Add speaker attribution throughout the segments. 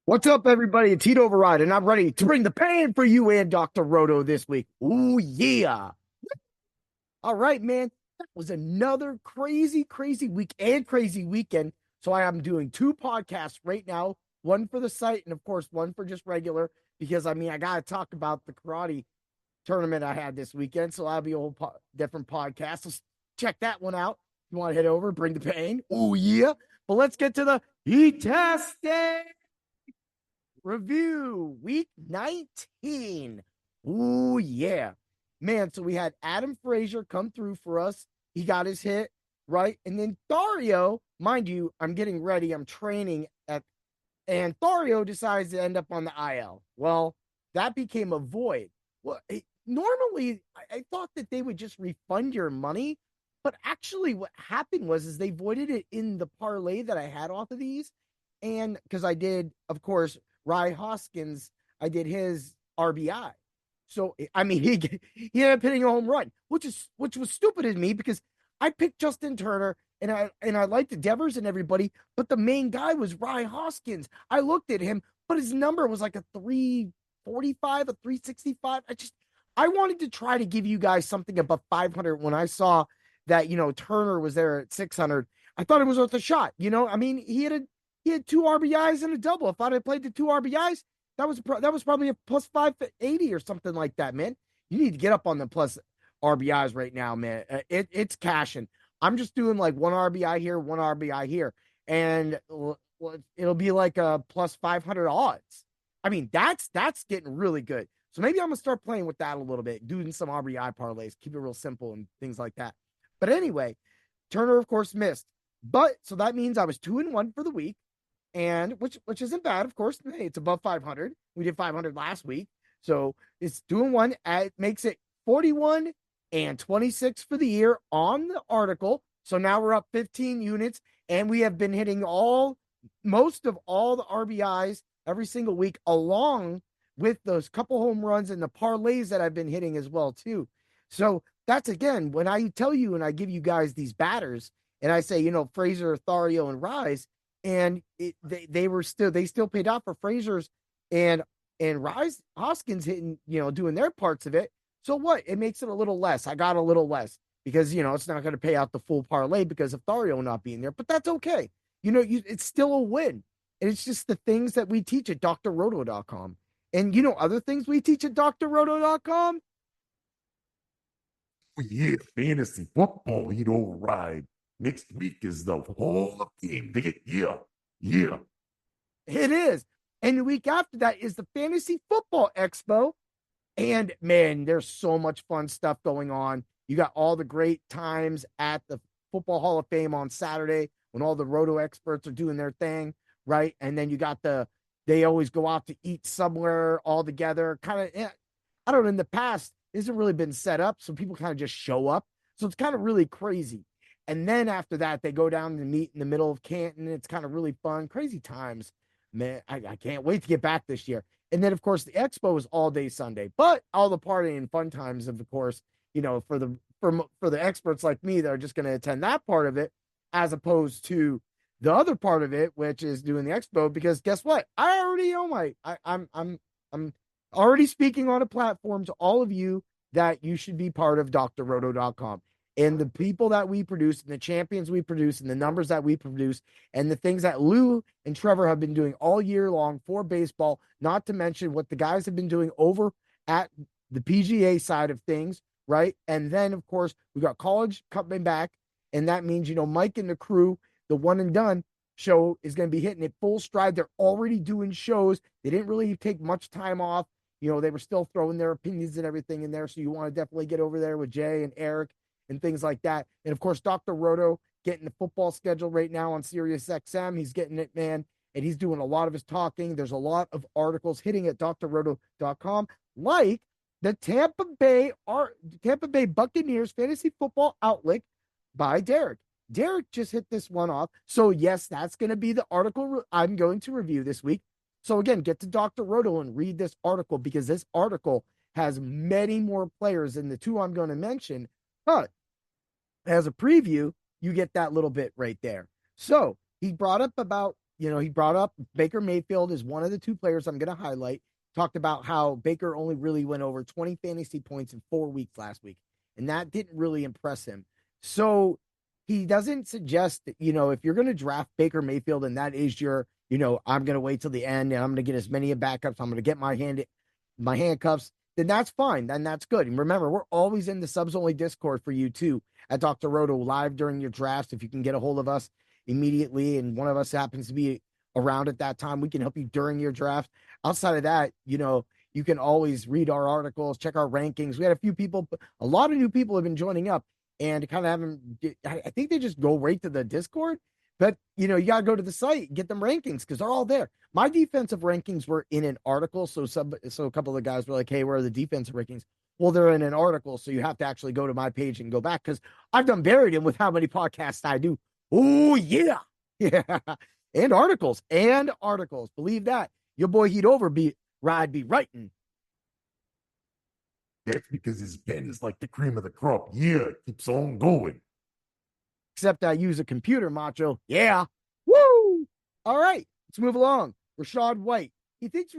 Speaker 1: What's up, everybody? It's Heat Override, and I'm ready to bring the pain for you and Dr. Roto this week. Ooh, yeah. All right, man. That was another crazy, crazy week and crazy weekend. So I am doing two podcasts right now, one for the site and, of course, one for just regular, because I got to talk about the karate tournament I had this weekend. So that'll be a whole different podcast. So check that one out. If you want to head over, bring the pain. Ooh, yeah. But let's get to the Heat-tastic review week 19. Ooh, yeah. Man, so we had Adam Frazier come through for us. He got his hit, right? And then Thario, mind you, I'm getting ready. I'm training and Thario decides to end up on the IL. Well, that became a void. Well, normally I thought that they would just refund your money, but actually what happened was they voided it in the parlay that I had off of these. And because I did, of course, Rye Hoskins, I did his RBI. So he ended up hitting a home run, which was stupid of me because I picked Justin Turner and I liked Devers and everybody, but the main guy was Rye Hoskins. I looked at him, but his number was like a 345, a 365. I wanted to try to give you guys something above 500 when I saw that, Turner was there at 600. I thought it was worth a shot. He had two RBIs and a double. If I'd have played the two RBIs, that was probably a plus 580 or something like that, man. You need to get up on the plus RBIs right now, man. It's cashing. I'm just doing like one RBI here, one RBI here, and it'll be like a plus 500 odds. That's getting really good. So maybe I'm gonna start playing with that a little bit, doing some RBI parlays, keep it real simple and things like that. But anyway, Turner, of course, missed. But so that means I was 2-1 for the week, and which isn't bad, of course. Hey, it's above 500. We did 500 last week, so it's 2-1. It makes it 41 and 26 for the year on the article. So now we're up 15 units, and we have been hitting most of all the RBIs every single week, along with those couple home runs and the parlays that I've been hitting as well too. So that's again when I tell you and I give you guys these batters, and I say Frazier, Thario, and Rise, and they still paid out for Frazier's and Rise Hoskins hitting doing their parts of it. So what? It makes it a little less. I got a little less because it's not going to pay out the full parlay because of Thario not being there, but that's okay. It's still a win. And it's just the things that we teach at drroto.com. And other things we teach at drroto.com.
Speaker 2: Oh, yeah, fantasy football, heat override. Next week is the Hall of Fame. Yeah, yeah.
Speaker 1: It is. And the week after that is the Fantasy Football Expo. And man, there's so much fun stuff going on. You got all the great times at the Football Hall of Fame on Saturday when all the roto experts are doing their thing, right? And then you got they always go out to eat somewhere all together. Kind of, I don't know, in the past, it hasn't really been set up. So people kind of just show up. So it's kind of really crazy. And then after that, they go down to meet in the middle of Canton. It's kind of really fun, crazy times. Man, I can't wait to get back this year. And then, of course, the expo is all day Sunday, but all the party and fun times, of course, for the experts like me that are just going to attend that part of it, as opposed to the other part of it, which is doing the expo. Because guess what? I already know I'm already speaking on a platform to all of you that you should be part of drroto.com. And the people that we produce and the champions we produce and the numbers that we produce and the things that Lou and Trevor have been doing all year long for baseball, not to mention what the guys have been doing over at the PGA side of things, right? And then, of course, we got college coming back. And that means, Mike and the crew, the one and done show is going to be hitting it full stride. They're already doing shows. They didn't really take much time off. They were still throwing their opinions and everything in there. So you want to definitely get over there with Jay and Eric and things like that. And of course, Dr. Roto getting the football schedule right now on Sirius XM. He's getting it, man. And he's doing a lot of his talking. There's a lot of articles hitting at drroto.com, like the Tampa Bay Buccaneers fantasy football outlook by Derek. Derek just hit this one off. So yes, that's going to be the article I'm going to review this week. So again, get to Dr. Roto and read this article because this article has many more players than the two I'm going to mention. But as a preview, you get that little bit right there. So he brought up about he brought up Baker Mayfield is one of the two players I'm going to highlight. Talked about how Baker only really went over 20 fantasy points in 4 weeks last week, and that didn't really impress him. So he doesn't suggest that, if you're going to draft Baker Mayfield and that is your, I'm going to wait till the end and I'm going to get as many backups, I'm going to get my handcuffs, then that's fine. Then that's good. And remember, we're always in the subs only Discord for you too at Dr. Roto live during your drafts. If you can get a hold of us immediately and one of us happens to be around at that time, we can help you during your draft. Outside of that, you can always read our articles, check our rankings. We had a lot of new people have been joining up and kind of haven't, I think they just go right to the Discord. But, you got to go to the site, get them rankings because they're all there. My defensive rankings were in an article. So a couple of guys were like, hey, where are the defensive rankings? Well, they're in an article. So you have to actually go to my page and go back because I've done buried him with how many podcasts I do. Oh, yeah. Yeah. And articles. Believe that. Your boy Heat Over be writing.
Speaker 2: That's because his pen is like the cream of the crop. Yeah, it keeps on going.
Speaker 1: Except I use a computer, macho. Yeah. Woo! All right, let's move along. Rashad White. He thinks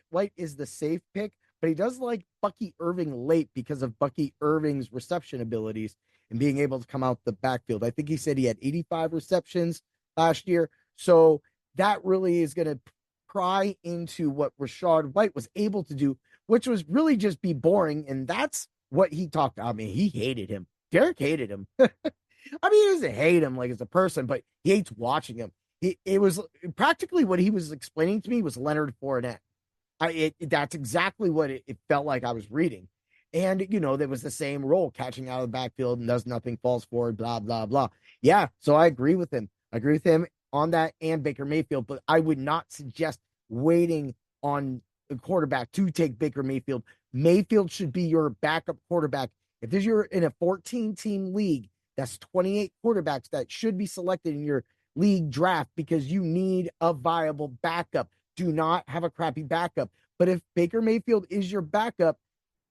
Speaker 1: White is the safe pick, but he does like Bucky Irving late because of Bucky Irving's reception abilities and being able to come out the backfield. I think he said he had 85 receptions last year. So that really is going to pry into what Rashad White was able to do, which was really just be boring. And that's what he talked about. I mean, he hated him. Derek hated him. I mean, he doesn't hate him like as a person, but he hates watching him. It was practically what he was explaining to me was Leonard Fournette. That's exactly what it felt like I was reading. And, there was the same role, catching out of the backfield and does nothing, falls forward, blah, blah, blah. Yeah, so I agree with him. I agree with him on that and Baker Mayfield, but I would not suggest waiting on a quarterback to take Baker Mayfield. Mayfield should be your backup quarterback. If you're in a 14-team league, that's 28 quarterbacks that should be selected in your league draft because you need a viable backup. Do not have a crappy backup. But if Baker Mayfield is your backup,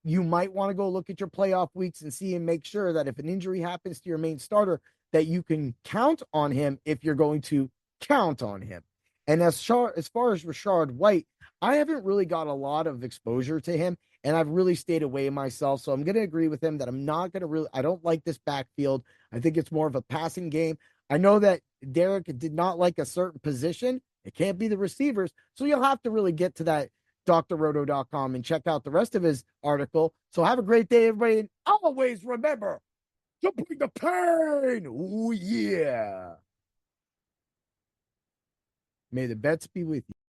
Speaker 1: you might want to go look at your playoff weeks and see and make sure that if an injury happens to your main starter, that you can count on him if you're going to count on him. And as far as Rashard White, I haven't really got a lot of exposure to him, and I've really stayed away myself. So I'm going to agree with him that I'm not going to I don't like this backfield. I think it's more of a passing game. I know that Derek did not like a certain position. It can't be the receivers. So you'll have to really get to that drroto.com and check out the rest of his article. So have a great day, everybody. And always remember to bring the pain. Oh, yeah. May the bets be with you.